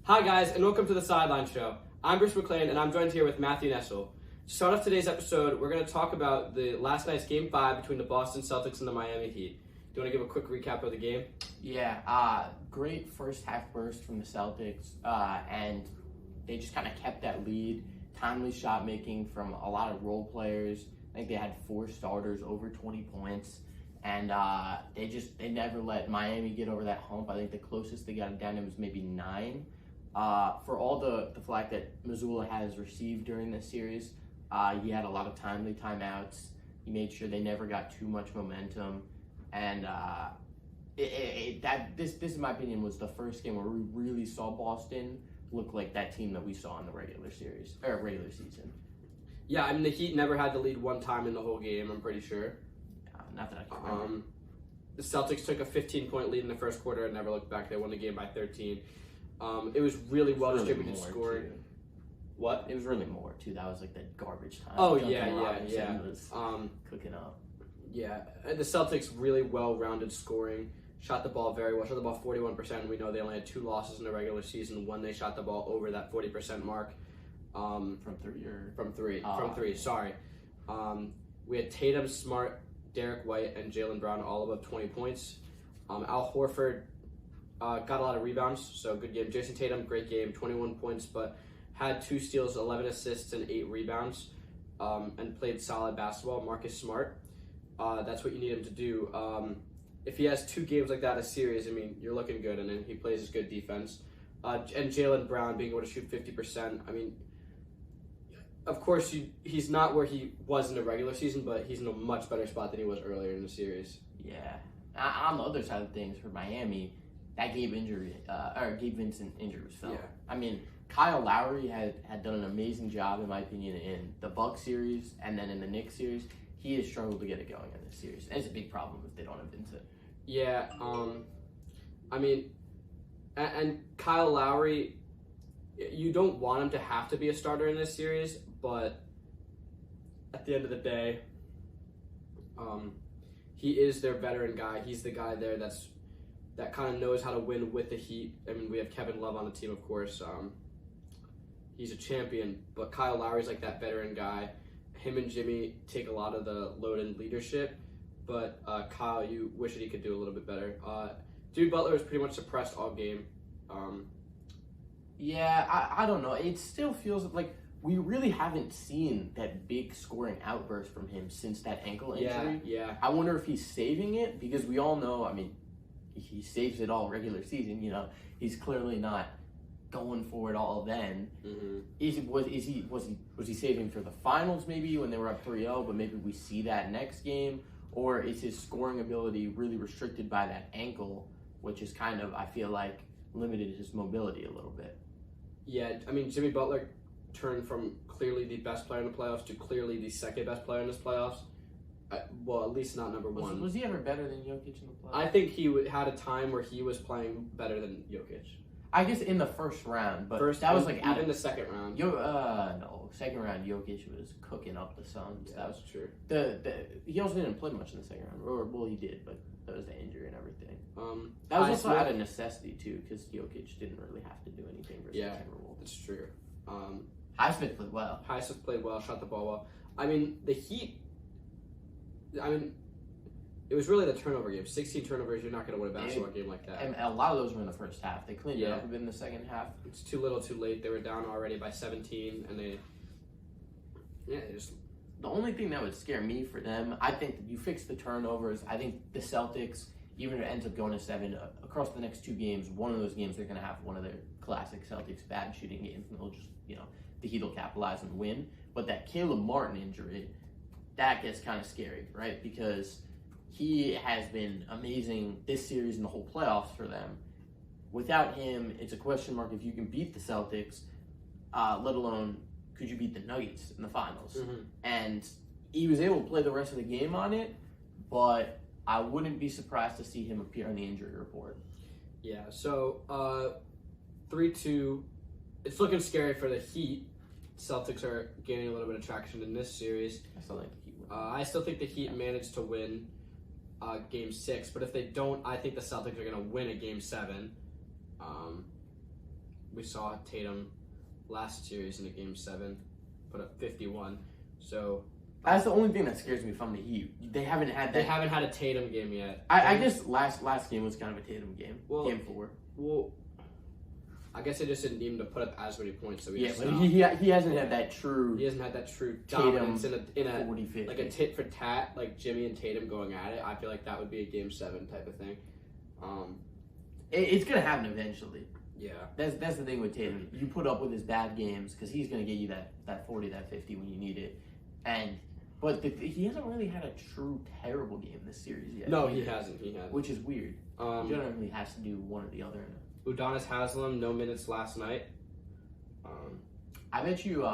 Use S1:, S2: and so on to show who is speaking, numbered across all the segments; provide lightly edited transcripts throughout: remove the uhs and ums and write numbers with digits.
S1: Hi guys, and welcome to the Sideline Show. I'm Bruce McLean, and I'm joined here with Matthew Nessel. To start off today's episode, we're going to talk about the last night's Game 5 between the Boston Celtics and the Miami Heat. Do you want to give a quick recap of the game?
S2: Yeah, great first half burst from the Celtics, and they just kind of kept that lead. Timely shot making from a lot of role players. I think they had 4 starters over 20 points, and they never let Miami get over that hump. I think the closest they got it down to was maybe 9. For all the flack that Missoula has received during this series, he had a lot of timely timeouts. He made sure they never got too much momentum, and this in my opinion was the first game where we really saw Boston look like that team that we saw in the regular season.
S1: Yeah, I mean the Heat never had to lead one time in the whole game. I'm pretty sure.
S2: Not that I can remember.
S1: The Celtics took a 15-point lead in the first quarter and never looked back. They won the game by 13. It was really well distributed scoring.
S2: Too.
S1: What?
S2: It was really more too. That was like that garbage time.
S1: Oh
S2: Duncan
S1: yeah.
S2: Robinson was cooking up.
S1: Yeah, the Celtics really well-rounded scoring. Shot the ball very well. Shot the ball 41%. We know they only had 2 losses in the regular season when they shot the ball over that 40% mark.
S2: From three.
S1: Sorry. We had Tatum, Smart, Derek White, and Jaylen Brown all above 20 points. Al Horford got a lot of rebounds, so good game. Jason Tatum, great game, 21 points, but had 2 steals, 11 assists, and 8 rebounds, and played solid basketball. Marcus Smart, that's what you need him to do. If he has 2 games like that a series, I mean, you're looking good, and then he plays his good defense. And Jaylen Brown being able to shoot 50%, I mean, of course, he's not where he was in the regular season, but he's in a much better spot than he was earlier in the series.
S2: Yeah. On the other side of things, for Miami, that Gabe Vincent injury was felt.
S1: Yeah.
S2: I mean, Kyle Lowry had done an amazing job, in my opinion, in the Bucks series and then in the Knicks series. He has struggled to get it going in this series. And it's a big problem if they don't have Vincent.
S1: Yeah, I mean, and Kyle Lowry, you don't want him to have to be a starter in this series, but at the end of the day, he is their veteran guy. He's the guy there that kind of knows how to win with the Heat. I mean, we have Kevin Love on the team, of course. He's a champion, but Kyle Lowry's like that veteran guy. Him and Jimmy take a lot of the load and leadership, but Kyle, you wish that he could do a little bit better. Jimmy Butler was pretty much suppressed all game.
S2: Yeah, I don't know. It still feels like we really haven't seen that big scoring outburst from him since that ankle injury.
S1: Yeah.
S2: I wonder if he's saving it, because we all know, I mean, he saves it all regular season. You know, he's clearly not going for it all then.
S1: Mm-hmm.
S2: Was he saving for the finals maybe when they were up 3-0, but maybe we see that next game? Or is his scoring ability really restricted by that ankle, which is kind of, I feel like, limited his mobility a little bit?
S1: Yeah, I mean, Jimmy Butler turned from clearly the best player in the playoffs to clearly the second best player in this playoffs. Well, at least not number one.
S2: Was he ever better than Jokic in the playoffs?
S1: I think he had a time where he was playing better than Jokic.
S2: I guess in the first round, but that was like
S1: even the second round.
S2: No, second round Jokic was cooking up the Suns.
S1: Yeah, that's true.
S2: He also didn't play much in the second round, or well, he did, but that was the injury and everything. That was also out of necessity too, because Jokic didn't really have to do anything versus Timberwolves.
S1: That's true.
S2: Highsmith played well.
S1: Highsmith played well, shot the ball well. I mean, the Heat. I mean, it was really the turnover game. 16 turnovers, you're not going to win a basketball game like that.
S2: And a lot of those were in the first half. They cleaned it up a bit in the second half.
S1: It's too little, too late. They were down already by 17, and they just.
S2: The only thing that would scare me for them, I think that you fix the turnovers. I think the Celtics, even if it ends up going to 7, across the next 2 games, one of those games they're going to have one of their classic Celtics bad shooting games, and they'll just, the Heat will capitalize and win. But that Caleb Martin injury, that gets kind of scary, right? Because he has been amazing this series and the whole playoffs for them. Without him, it's a question mark if you can beat the Celtics, let alone could you beat the Nuggets in the finals.
S1: Mm-hmm.
S2: And he was able to play the rest of the game on it, but I wouldn't be surprised to see him appear on the injury report.
S1: Yeah, so 3-2. It's looking scary for the Heat. Celtics are gaining a little bit of traction in this series.
S2: I still think the Heat win.
S1: I still think the Heat managed to win Game 6, but if they don't, I think the Celtics are going to win a Game 7. we saw Tatum last series in a Game 7 put up 51. So
S2: that's the only thing that scares me from the Heat. They haven't had that.
S1: They haven't had a Tatum game yet.
S2: I guess last game was kind of a Tatum game.
S1: Well,
S2: Game 4.
S1: Well, I guess they just didn't need him to put up as many points. So
S2: he hasn't had that true.
S1: He hasn't had that true
S2: Tatum
S1: dominance in a
S2: 40, 50.
S1: like a tit for tat, like Jimmy and Tatum going at it. I feel like that would be a Game 7 type of thing.
S2: It's gonna happen eventually.
S1: Yeah,
S2: that's the thing with Tatum. You put up with his bad games because he's gonna get you that 40, that 50 when you need it, but he hasn't really had a true terrible game this series yet.
S1: No, he hasn't.
S2: Which is weird. He generally has to do one or the other.
S1: Udonis Haslem, no minutes last night.
S2: I bet you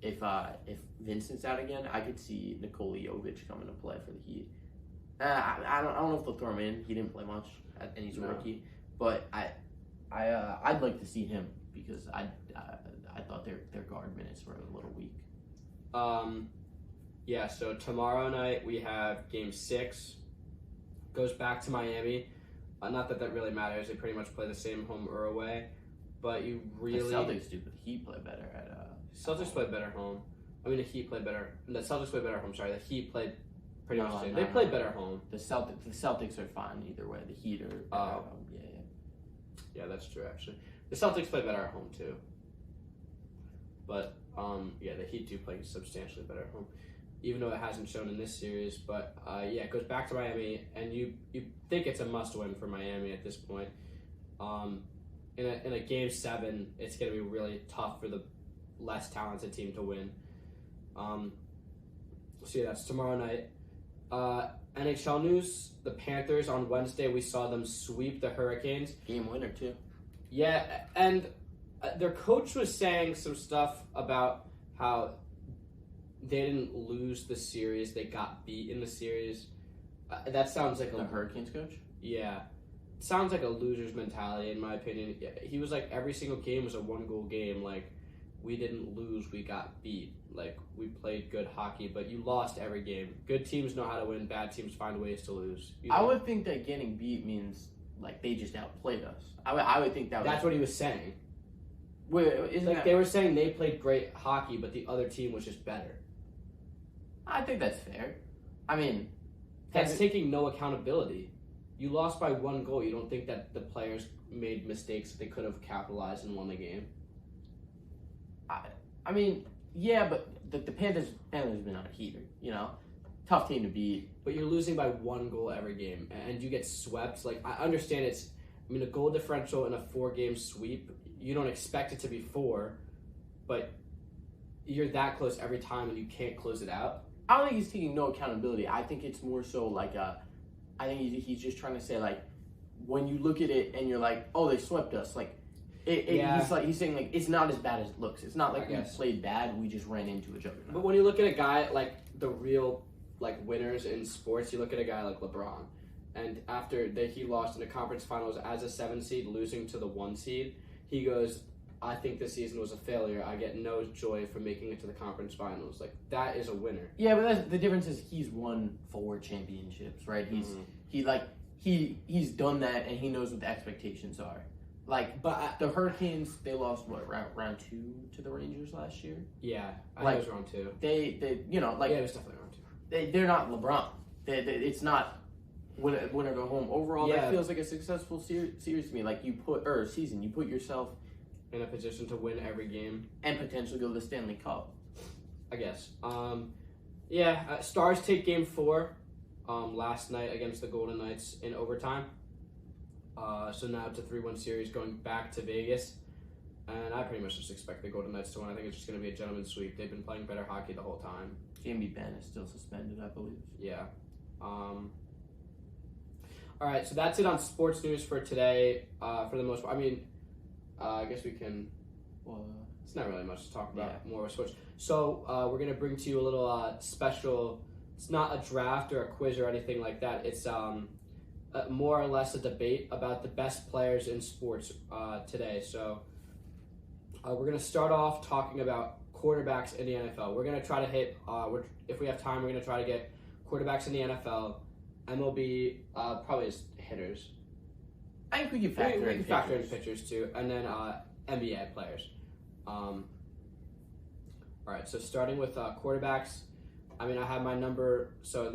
S2: if Vincent's out again, I could see Nikola Jovic coming to play for the Heat. I don't know if they'll throw him in. He didn't play much, and he's a rookie. But I'd like to see him because I thought their guard minutes were a little weak.
S1: Yeah. So tomorrow night we have Game 6. Goes back to Miami. Not that really matters. They pretty much play the same home or away. But you really
S2: the Celtics do, but the Heat play better at.
S1: Celtics play better home. I mean, the Heat play better. The Celtics play better home. Sorry, the Heat played pretty much the same. They played better home.
S2: The Celtics are fine either way. The Heat are better at home.
S1: Yeah, that's true. Actually, the Celtics play better at home too. But yeah, the Heat do play substantially better at home, even though it hasn't shown in this series. But yeah, it goes back to Miami, and you think it's a must-win for Miami at this point. In a Game 7, it's going to be really tough for the less talented team to win. So yeah, that's tomorrow night. NHL news: the Panthers on Wednesday, we saw them sweep the Hurricanes.
S2: Game winner too.
S1: Yeah, and their coach was saying some stuff about how they didn't lose the series; they got beat in the series. That sounds like
S2: the Hurricanes coach.
S1: Yeah, sounds like a loser's mentality in my opinion. He was like, every single game was a 1-goal game. Like, we didn't lose, we got beat. Like, we played good hockey, but you lost every game. Good teams know how to win. Bad teams find ways to lose.
S2: I would think that getting beat means like they just outplayed us. I would think
S1: that's what he was saying.
S2: They
S1: were saying they played great hockey, but the other team was just better.
S2: I think that's fair. I mean,
S1: that's taking no accountability. You lost by 1 goal. You don't think that the players made mistakes that they could have capitalized and won the game?
S2: I mean, yeah, but the Panthers have been on a heater, you know? Tough team to beat.
S1: But you're losing by 1 goal every game, and you get swept. Like, I understand a goal differential in a 4-game sweep, you don't expect it to be 4, but you're that close every time and you can't close it out.
S2: I don't think he's taking no accountability. I think it's more so like I think he's just trying to say, like, when you look at it and you're like, oh, they swept us, like, he's saying, like, it's not as bad as it looks. It's not like we played bad, we just ran into a juggernaut.
S1: But when you look at a guy, like, the real, like, winners in sports, you look at a guy like LeBron, and after he lost in the conference finals as a 7 seed, losing to the 1 seed, he goes, I think this season was a failure. I get no joy from making it to the conference finals. Like, that is a winner.
S2: Yeah, but the difference is he's won 4 championships, right? He's done that, and he knows what the expectations are. Like, but the Hurricanes, they lost round 2 to the Rangers last year.
S1: Yeah, I think it was round 2.
S2: They
S1: it was definitely round
S2: 2. They're not LeBron. It's not win or go home. Overall, that feels like a successful series to me. Like, you put yourself
S1: in a position to win every game
S2: and potentially go to the Stanley Cup,
S1: I guess. Stars take Game 4 last night against the Golden Knights in overtime. So now it's a 3-1 series going back to Vegas, and I pretty much just expect the Golden Knights to win. I think it's just going to be a gentleman's sweep. They've been playing better hockey the whole time.
S2: Jamie Benn is still suspended, I believe.
S1: Yeah. All right, so that's it on sports news for today. For the most part, I mean, I guess we can. It's not really much to talk about. More of a sports. So we're gonna bring to you a little special. It's not a draft or a quiz or anything like that. It's more or less a debate about the best players in sports today. So we're gonna start off talking about quarterbacks in the NFL. We're gonna try to hit. If we have time, we're gonna try to get quarterbacks in the NFL. MLB probably is hitters.
S2: I think we can factor in
S1: pitchers too, and then NBA players. All right, so starting with quarterbacks, I mean, I have my number. So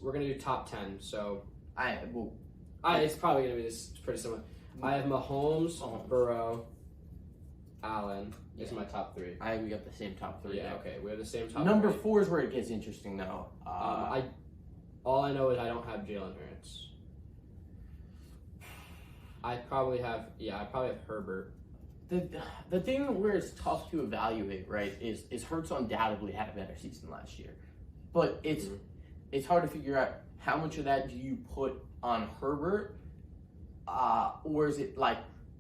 S1: we're gonna do top 10. So it's probably gonna be this pretty similar. I have Mahomes, Burrow, Allen. These are my top 3.
S2: We got the same top 3.
S1: Yeah, okay, we have the same top.
S2: Number
S1: 3.
S2: 4 is where it gets interesting now.
S1: All I know is I don't have Jalen Hurts. I probably have Herbert.
S2: The thing where it's tough to evaluate, right, is Hurts undoubtedly had a better season last year. But it's hard to figure out how much of that do you put on Herbert, or is it like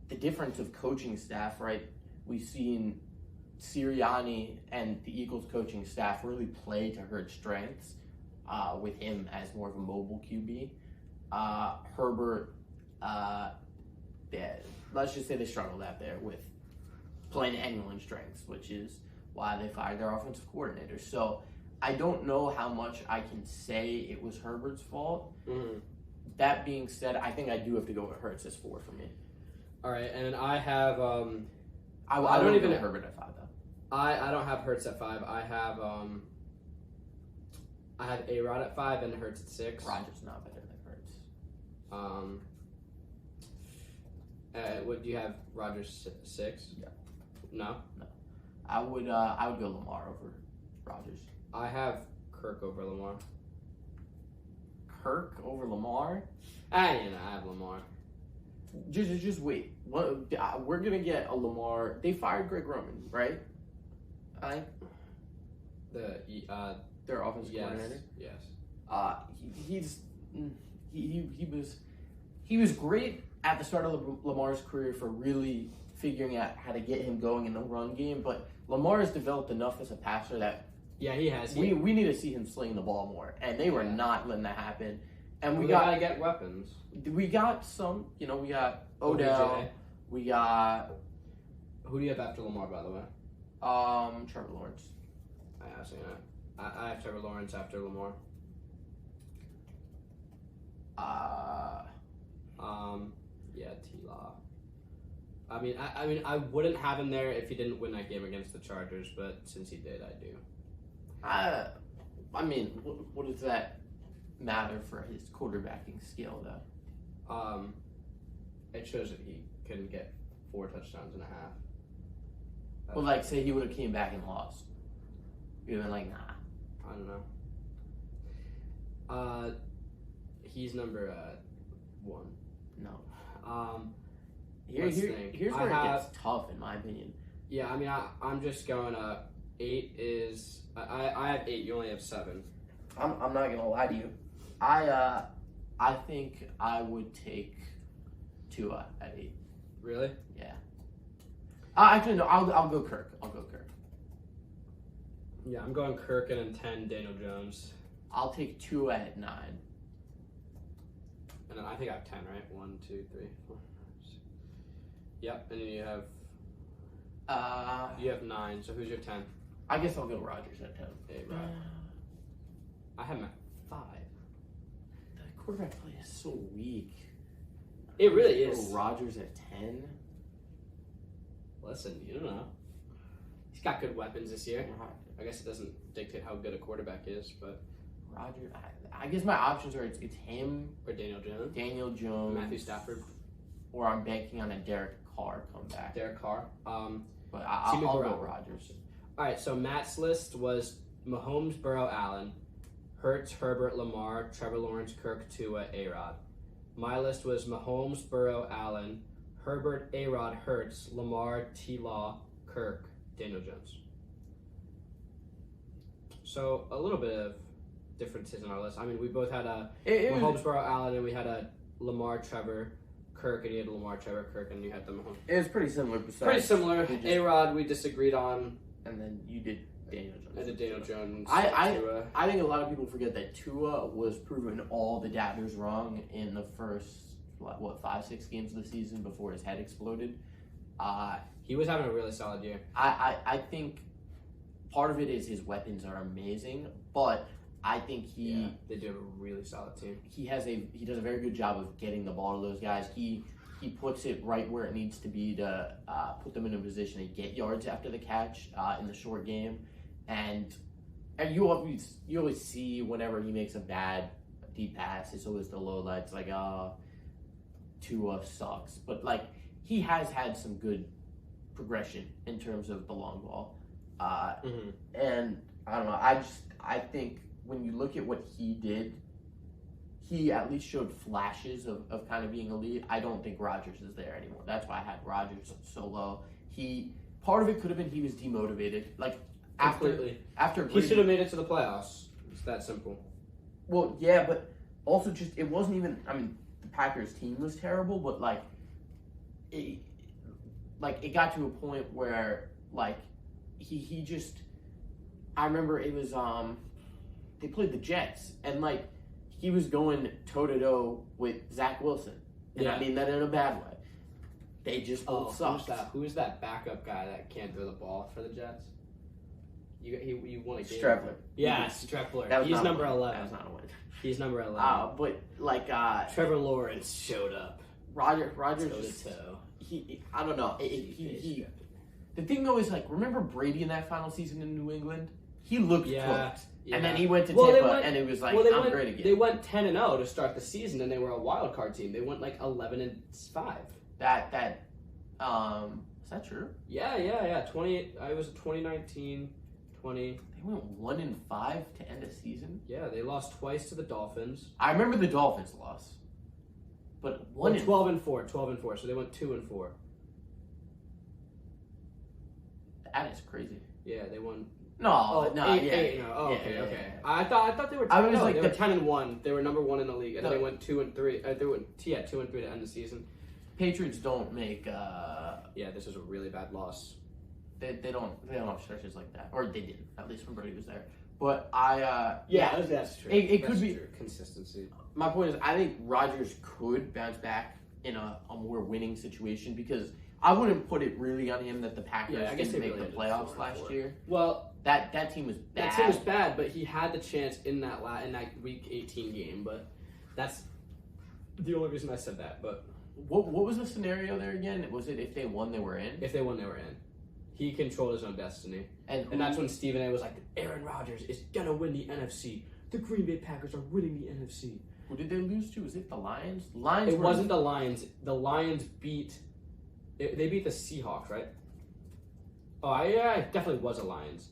S2: the difference of coaching staff, right? We've seen Sirianni and the Eagles coaching staff really play to Hurts' strengths with him as more of a mobile QB. Herbert, let's just say they struggled out there with playing anyone's strengths, which is why they fired their offensive coordinator. So I don't know how much I can say it was Herbert's fault.
S1: Mm-hmm.
S2: That being said, I think I do have to go with Hurts as 4 for me.
S1: All right, and I have
S2: I don't even have Herbert at 5 though.
S1: I don't have Hurts at 5. I have A-Rod at 5 and Hurts at 6.
S2: Rodgers not better than Hurts.
S1: What do you have? Rodgers 6?
S2: Yeah.
S1: No.
S2: I would go Lamar over Rodgers.
S1: I have Kirk over Lamar.
S2: Kirk over Lamar?
S1: I have Lamar.
S2: Just wait. We're gonna get a Lamar. They fired Greg Roman, right? Their offensive coordinator.
S1: Yes.
S2: He was great at the start of Lamar's career for really figuring out how to get him going in the run game. But Lamar has developed enough as a passer that
S1: he has.
S2: We need to see him sling the ball more, and they were not letting that happen. And we
S1: gotta get weapons.
S2: We got some. We got Odell.
S1: OBJ.
S2: We got.
S1: Who do you have after Lamar, by the way?
S2: Trevor Lawrence.
S1: I have Trevor Lawrence after Lamar. T-Law. I mean, I wouldn't have him there if he didn't win that game against the Chargers, but since he did, I do.
S2: I mean, what does that matter for his quarterbacking skill, though?
S1: It shows that he couldn't get 4 touchdowns and a half.
S2: Well, like, say he would have came back and lost. You'd have been like, nah.
S1: I don't know. He's number 1.
S2: No. Here's where it gets tough, in my opinion.
S1: Yeah, I mean, I'm just going 8 is... I have 8, you only have 7.
S2: I'm not going to lie to you. I think I would take Tua at 8.
S1: Really?
S2: Yeah. Actually, no, I'll go Kirk.
S1: Yeah, I'm going Kirk, and then 10, Daniel Jones.
S2: I'll take Tua at 9.
S1: And then I think I have 10, right? 1, 2, 3, 4, 5, 6. Yep, and then you have... you have 9, so who's your 10?
S2: I guess I'll go Rodgers at 10.
S1: Okay, right. I have him at 5.
S2: The quarterback play is so weak.
S1: It really is.
S2: Rodgers at 10?
S1: Listen, you don't know. He's got good weapons this year. I guess it doesn't dictate how good a quarterback is, but...
S2: Rodgers, I guess my options are it's him...
S1: Or Daniel Jones. Matthew Stafford.
S2: Or I'm banking on a Derek Carr comeback.
S1: Derek Carr.
S2: But I'll go Rodgers.
S1: All right, so Matt's list was Mahomes, Burrow, Allen, Hurts, Herbert, Lamar, Trevor Lawrence, Kirk, Tua, A-Rod. My list was Mahomes, Burrow, Allen, Herbert, A-Rod, Hurts, Lamar, T-Law, Kirk, Daniel Jones. So a little bit of differences in our list. I mean, we both had Mahomes, Burrow, Allen, and we had a Lamar, Trevor, Kirk, and you had Lamar, Trevor, Kirk, and you had the Mahomes.
S2: It was pretty similar.
S1: A-Rod, we disagreed on.
S2: And then you did Daniel Jones.
S1: I did Daniel Jones.
S2: I think a lot of people forget that Tua was proving all the doubters wrong in the first, 5-6 games of the season before his head exploded.
S1: He was having a really solid year.
S2: I think part of it is his weapons are amazing, but I think
S1: they do have a really solid team.
S2: He does a very good job of getting the ball to those guys. He he puts it right where it needs to be to put them in a position to get yards after the catch in the short game. And you always see whenever he makes a bad deep pass, it's always the low lights, like, Tua sucks. But, like, he has had some good progression in terms of the long ball. And, I don't know, I think when you look at what he did, he at least showed flashes of kind of being elite. I don't think Rodgers is there anymore. That's why I had Rodgers so low. Part of it could have been he was demotivated. Like, after
S1: he should have made it to the playoffs. It's that simple.
S2: Well, yeah, but also just, it wasn't even, I mean, the Packers team was terrible, but, it got to a point where, he just, I remember it was, they played the Jets, and, he was going toe-to-toe with Zach Wilson. And I mean that in a bad way. They just both sucked.
S1: Who's that backup guy that can't throw the ball for the Jets? You won a game.
S2: Streffler.
S1: Yeah, Streffler. He's number 11.
S2: That was not a win.
S1: He's number 11.
S2: But
S1: Trevor Lawrence showed up.
S2: Rodgers.
S1: Toe-to-toe.
S2: I don't know. The thing though is, remember Brady in that final season in New England? He looked cooked. Yeah. And then he went to Tampa, and it was I'm great again.
S1: They went 10-0 to start the season, and they were a wild card team. They went 11-5.
S2: Is that true?
S1: Yeah. 28. I was 2019, 20.
S2: They went 1-5 to end a season.
S1: Yeah, they lost twice to the Dolphins.
S2: I remember the Dolphins loss, but
S1: 12-4. So they went 2-4.
S2: That is crazy.
S1: Yeah, they won.
S2: Eight.
S1: Okay. I thought they were. They were 10-1. They were number 1 in the league, and they went 2-3. They went 2-3 to end the season.
S2: Patriots don't make.
S1: This was a really bad loss.
S2: They don't have stretches like that, or they didn't. At least when Brady was there. But
S1: that's true.
S2: It could be
S1: true. Consistency.
S2: My point is, I think Rodgers could bounce back in a more winning situation, because I wouldn't put it really on him that the Packers didn't make the playoffs last year.
S1: Well,
S2: that team was bad.
S1: That team was bad, but he had the chance in that Week 18 game. But that's the only reason I said that. But
S2: what was the scenario there again? Was it if they won, they were in?
S1: If they won, they were in. He controlled his own destiny, and that's when Stephen A. was like, "Aaron Rodgers is gonna win the NFC. The Green Bay Packers are winning the NFC."
S2: Who did they lose to? Was it the Lions?
S1: It wasn't the Lions. The Lions beat. They beat the Seahawks, right? Oh, it definitely was the Lions.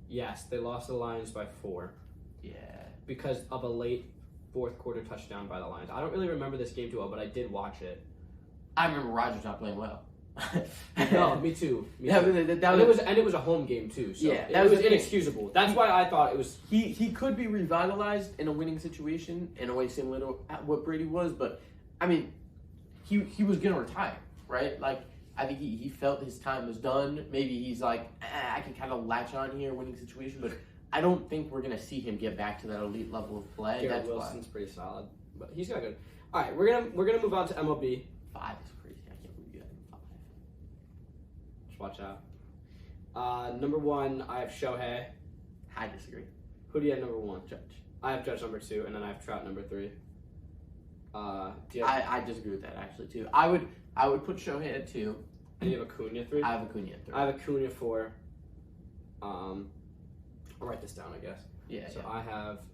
S1: Yes, they lost to the Lions by 4.
S2: Yeah.
S1: Because of a late fourth quarter touchdown by the Lions. I don't really remember this game too well, but I did watch it.
S2: I remember Rodgers not playing well.
S1: No, me too. It was a home game too, so it was inexcusable. That's why I thought it was.
S2: He could be revitalized in a winning situation in a way similar to what Brady was, but I mean, he was gonna retire, right? I think he felt his time was done. Maybe he's like, I can kind of latch on here, winning situation, but I don't think we're gonna see him get back to that elite level of play.
S1: Garrett Wilson's pretty solid, but he's got good. All right, we're gonna move on to MLB.
S2: 5 is crazy. I can't believe you had him 5.
S1: Just watch out. Number 1, I have Shohei.
S2: I disagree.
S1: Who do you have number 1?
S2: Judge.
S1: I have Judge number 2, and then I have Trout number 3.
S2: I disagree with that actually too. I would put Shohei at 2.
S1: And you have Acuna 3?
S2: I have Acuna at 3.
S1: I have Acuna 4. I'll write this down, I guess.
S2: Yeah.
S1: So I have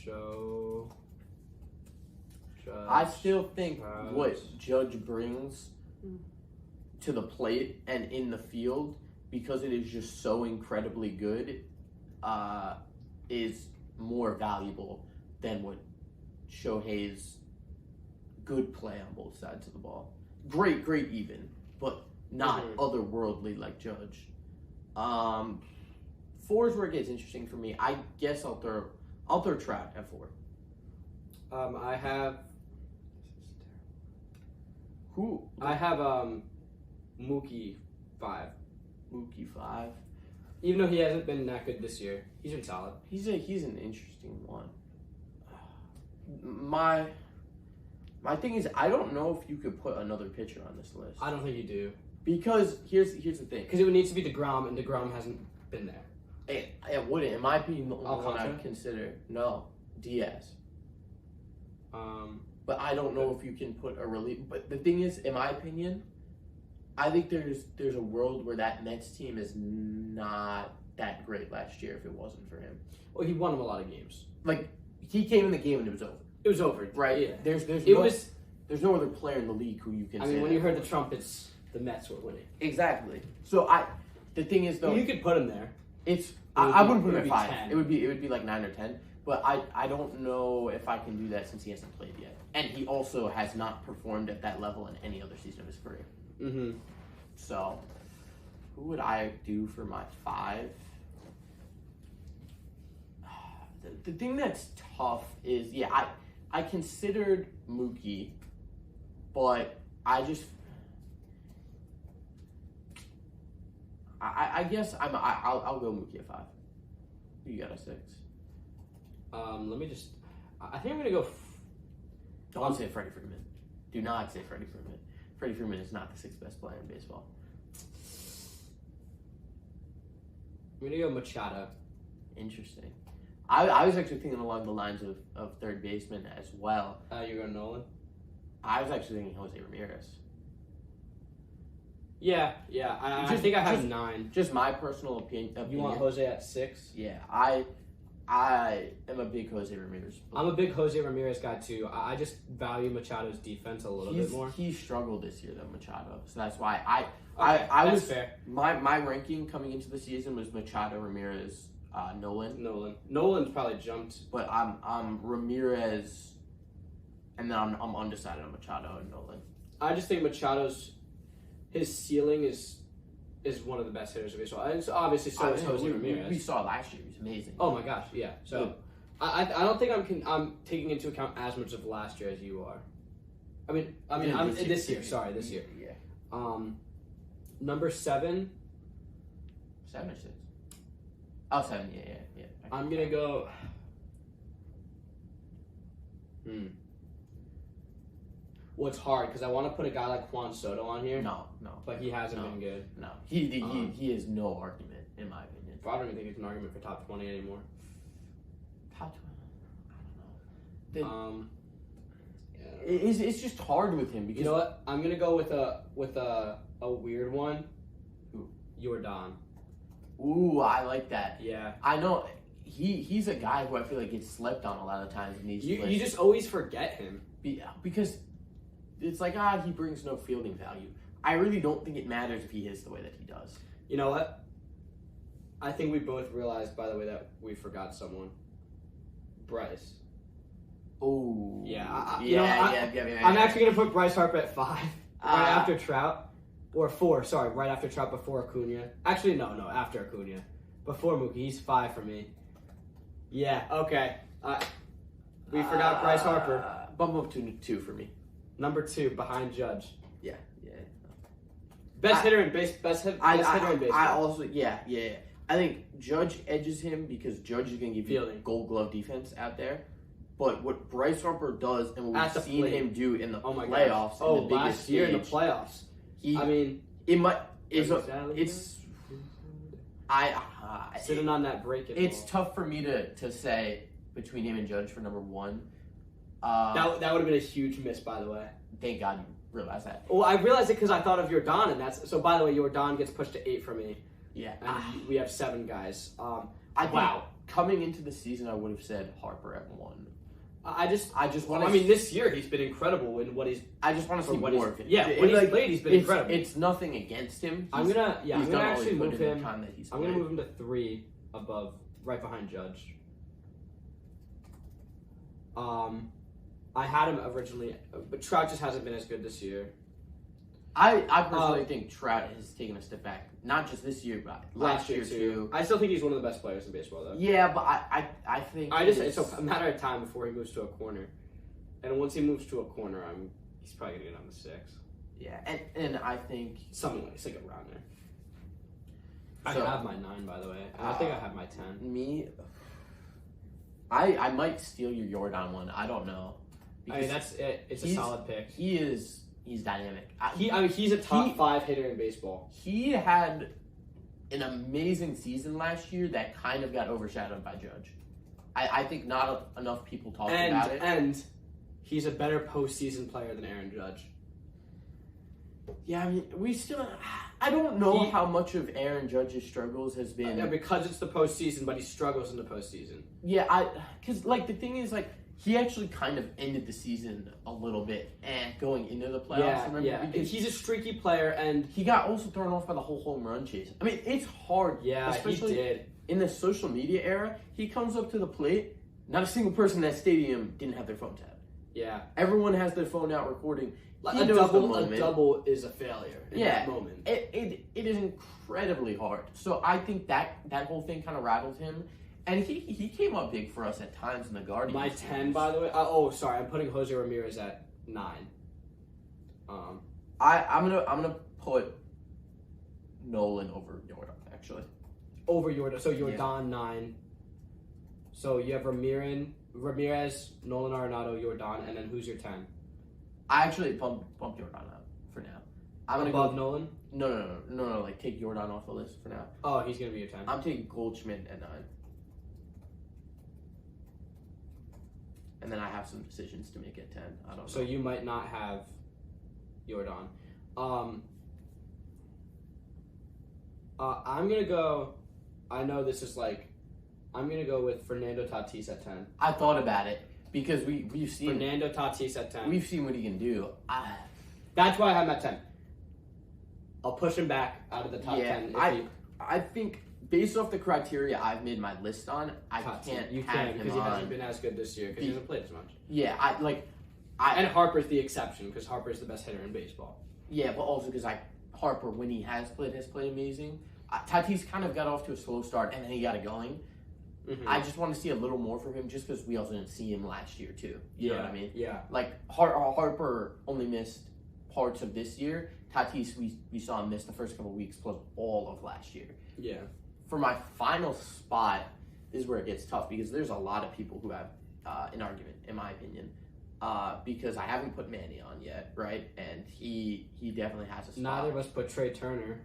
S1: Judge.
S2: I still think what Judge brings to the plate and in the field, because it is just so incredibly good, is more valuable than what Shohei's good play on both sides of the ball. Great even, but not otherworldly like Judge. 4 is where it gets interesting for me. I guess I'll throw Trout at 4.
S1: I have.
S2: Who?
S1: I have Mookie 5.
S2: Mookie 5.
S1: Even though he hasn't been that good this year, he's been solid.
S2: He's an interesting one. My thing is, I don't know if you could put another pitcher on this list.
S1: I don't think you do.
S2: Because here's the thing.
S1: Because it would need to be DeGrom, and DeGrom hasn't been there.
S2: It wouldn't. It might be the only one I'd consider. No, Diaz. but I don't know if you can put a relief. But the thing is, in my opinion, I think there's a world where that Mets team is not that great last year if it wasn't for him.
S1: Well, he won him a lot of games.
S2: Like, he came in the game and it was over.
S1: It was over,
S2: Right?
S1: Yeah.
S2: There's no other player in the league who you can.
S1: I mean, when you heard the trumpets, the Mets were winning.
S2: Exactly. So the thing is though,
S1: you could put him there.
S2: I wouldn't put him at 5.
S1: 10.
S2: It would be like 9 or 10. But I don't know if I can do that since he hasn't played yet, and he also has not performed at that level in any other season of his career.
S1: Mm-hmm.
S2: So, who would I do for my 5? The thing that's tough is, I considered Mookie, but I guess I'll go Mookie at 5. You got a 6.
S1: Let me just. I think I'm gonna go.
S2: Don't say Freddie Freeman. Do not say Freddie Freeman. Freddie Freeman is not the 6th best player in baseball.
S1: I'm gonna go Machado.
S2: Interesting. I was actually thinking along the lines of third baseman as well.
S1: You're going Nolan?
S2: I was actually thinking Jose Ramirez.
S1: Yeah. I think I have 9.
S2: Just my personal opinion.
S1: You want Jose at 6?
S2: Yeah, I am a big Jose Ramirez player.
S1: I'm a big Jose Ramirez guy too. I just value Machado's defense a little bit more.
S2: He struggled this year though, Machado. So that's why I
S1: that's
S2: was
S1: fair.
S2: My ranking coming into the season was Machado, Ramirez,
S1: Nolan's probably jumped.
S2: But I'm Ramirez, and then I'm undecided on Machado and Nolan.
S1: I just think his ceiling is one of the best hitters of baseball. And so obviously so is Jose Ramirez.
S2: We saw last year; he was amazing.
S1: Oh my gosh, yeah. So I don't think I'm taking into account as much of last year as you are. I mean, I'm this year. Sorry, this year.
S2: Yeah.
S1: Number 7.
S2: 7 or 6? Oh, 7. Yeah.
S1: I'm gonna go. Well, it's hard because I want to put a guy like Juan Soto on here.
S2: No.
S1: But he hasn't been good.
S2: No, he is no argument in my opinion.
S1: I don't even think it's an argument for top 20 anymore.
S2: Top 20? I don't know. It's just hard with him because
S1: you know what? I'm gonna go with a weird one.
S2: Who?
S1: Jordan.
S2: Ooh, I like that.
S1: Yeah.
S2: I know he's a guy who I feel like gets slept on a lot of times in these lists.
S1: You just always forget him.
S2: Because it's like, he brings no fielding value. I really don't think it matters if he hits the way that he does.
S1: You know what? I think we both realized, by the way, that we forgot someone. Bryce.
S2: Oh.
S1: Yeah.
S2: Yeah.
S1: I'm actually going to put Bryce Harper at 5. Right after Trout. Or 4, sorry. Right after Trout, before Acuna. Actually, no. After Acuna. Before Mookie. He's 5 for me. Yeah, okay. We forgot Bryce Harper.
S2: Bump up to 2 for me.
S1: Number 2, behind Judge.
S2: Yeah.
S1: Best hitter in baseball.
S2: I also, yeah. I think Judge edges him because Judge is going to give you Gold Glove defense out there. But what Bryce Harper does and what we've seen him do in the playoffs, in the biggest
S1: last year
S2: stage,
S1: in the playoffs. Sitting on that break.
S2: It's tough for me to say between him and Judge for number 1.
S1: That would have been a huge miss, by the way.
S2: Thank God you realized that.
S1: Well, I realized it because I thought of Jordan, and that's so. By the way, Jordan gets pushed to 8 for me.
S2: Yeah,
S1: and we have 7 guys.
S2: Wow. Coming into the season, I would have said Harper at 1.
S1: I just want. I mean, this year he's been incredible in what he's.
S2: I just want to see more of him.
S1: Yeah, when he's played, he's been incredible.
S2: It's nothing against him.
S1: I'm gonna actually move him. I'm gonna move him to 3 above, right behind Judge. I had him originally, but Trout just hasn't been as good this year.
S2: I personally think Trout has taken a step back, not just this year, but last year too.
S1: I still think he's one of the best players in baseball, though.
S2: Yeah, but I think
S1: it's a matter of time before he moves to a corner, and once he moves to a corner, he's probably gonna get on the 6.
S2: Yeah, and I think
S1: something like around there. I have my 9, by the way. I think I have my 10.
S2: Me, I might steal your Jordan one. I don't know.
S1: I mean, that's it. It's a solid pick.
S2: He's dynamic.
S1: He's a top 5 hitter in baseball.
S2: He had an amazing season last year that kind of got overshadowed by Judge. I think not enough people talked about it.
S1: And he's a better postseason player than Aaron Judge.
S2: Yeah, I mean, I don't know how much of Aaron Judge's struggles has been.
S1: Yeah, because it's the postseason, but he struggles in the postseason.
S2: Yeah, because, like, the thing is, like, he actually kind of ended the season a little bit and going into the playoffs.
S1: Yeah. He's a streaky player, and
S2: he got also thrown off by the whole home run chase. I mean, it's hard.
S1: Yeah,
S2: especially
S1: he did.
S2: In the social media era, he comes up to the plate. Not a single person in that stadium didn't have their phones out.
S1: Yeah.
S2: Everyone has their phone out recording.
S1: A double is a failure in that moment.
S2: It is incredibly hard. So I think that whole thing kind of rattled him. And he came up big for us at times in the Guardians.
S1: My 10, by the way. Sorry, I'm putting Jose Ramirez at 9.
S2: I'm gonna put Nolan over Jordan, actually.
S1: Over Jordan. So Jordan 9. So you have Ramirez, Nolan Arenado, Jordan, and then who's your 10?
S2: I actually bumped Jordan up for now. I'm gonna
S1: above Nolan?
S2: No. Like, take Jordan off the list for now.
S1: Oh, he's gonna be your 10.
S2: I'm taking Goldschmidt at 9. And then I have some decisions to make at 10. I don't know.
S1: So you might not have Jordan. I'm gonna go. I know this is like. I'm gonna go with Fernando Tatis at 10.
S2: I thought about it because we've seen
S1: Fernando Tatis at 10.
S2: We've seen what he can do.
S1: That's why I have him at 10. I'll push him back out of the top 10.
S2: I think based off the criteria I've made my list on, I can't.
S1: You can because he hasn't been as good this year because he hasn't played as much.
S2: Yeah,
S1: and Harper's the exception because Harper's the best hitter in baseball.
S2: Yeah, but also because Harper, when he has played amazing. Tatis kind of got off to a slow start and then he got it going. Mm-hmm. I just want to see a little more from him just because we also didn't see him last year too. You know what I mean?
S1: Yeah.
S2: Like Harper only missed parts of this year. Tatis, we saw him miss the first couple of weeks plus all of last year.
S1: Yeah.
S2: For my final spot, this is where it gets tough because there's a lot of people who have an argument, in my opinion, because I haven't put Manny on yet, right? And he definitely has a spot.
S1: Neither of us put Trey Turner.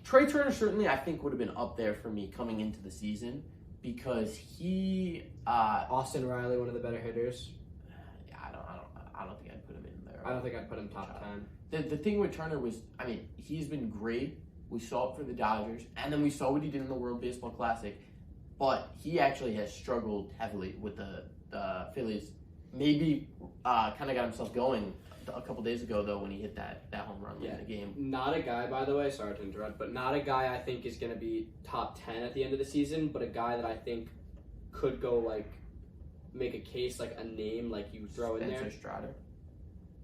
S2: Trey Turner certainly, I think, would have been up there for me coming into the season because he...
S1: Austin Riley, one of the better hitters.
S2: Yeah, I don't think I'd put him in there.
S1: I don't think I'd put him top 10.
S2: The thing with Turner was, I mean, he's been great. We saw it for the Dodgers, and then we saw what he did in the World Baseball Classic. But he actually has struggled heavily with the Phillies. Maybe kind of got himself going a couple days ago, though, when he hit that home run late in the game.
S1: Not a guy, by the way, sorry to interrupt, but not a guy I think is going to be top 10 at the end of the season, but a guy that I think could go, like, make a case, like a name, like you throw in there.
S2: Spencer Strider?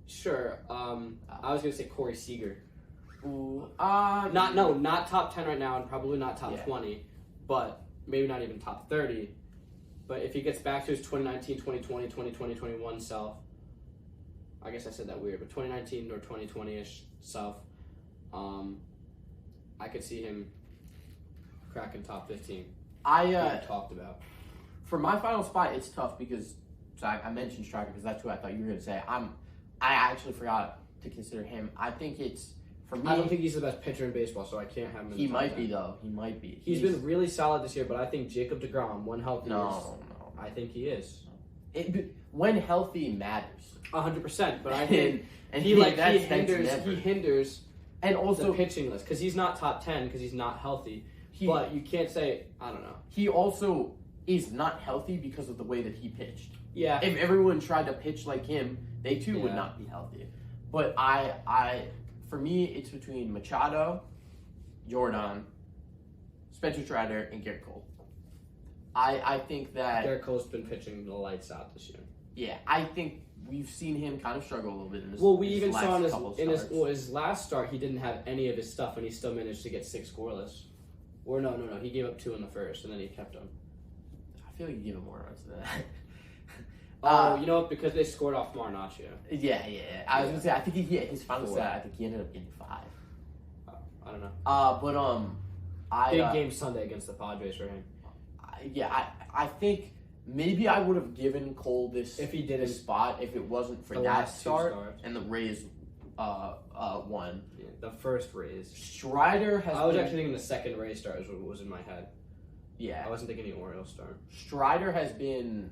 S1: Sure. I was going to say Corey Seager.
S2: Ooh,
S1: not top 10 right now, and probably not top 20, but maybe not even top 30. But if he gets back to his 2019, 2020, 2020, 21 self, I guess I said that weird, but 2019 or 2020-ish self, I could see him cracking top 15. Talked about.
S2: For my final spot, it's tough because I mentioned Strider because that's who I thought you were going to say. I actually forgot to consider him. I think it's... For me,
S1: I don't think he's the best pitcher in baseball, so I can't have him in the top 10.
S2: He might be, though. He might be.
S1: He's been really solid this year, but I think Jacob deGrom, when healthy,
S2: No.
S1: I think he is.
S2: When healthy matters.
S1: 100%, but I think he hinders and also the pitching list because he's not top 10 because he's not healthy. But you can't say, I don't know.
S2: He also is not healthy because of the way that he pitched.
S1: Yeah.
S2: If everyone tried to pitch like him, they too would not be healthy. But for me, it's between Machado, Jordan, Spencer Strider, and Garrett Cole. I think that...
S1: Garrett Cole's been pitching the lights out this year.
S2: Yeah, I think we've seen him kind of struggle a little bit in his
S1: we even saw in his last start, he didn't have any of his stuff, and he still managed to get 6 scoreless. Or no, he gave up 2 in the first, and then he kept them.
S2: I feel like you gave him more runs than that.
S1: You know what? Because they scored off Marinaccio.
S2: Yeah. I was going to say, I think his final stat, I think he ended up getting 5.
S1: I don't know.
S2: Big
S1: game Sunday against the Padres for him.
S2: I think maybe I would have given Cole this spot if it wasn't for that start and the Rays won.
S1: Yeah, the first Rays.
S2: Strider has.
S1: I was actually thinking the second Rays start was in my head.
S2: Yeah,
S1: I wasn't thinking the Orioles start.
S2: Strider has been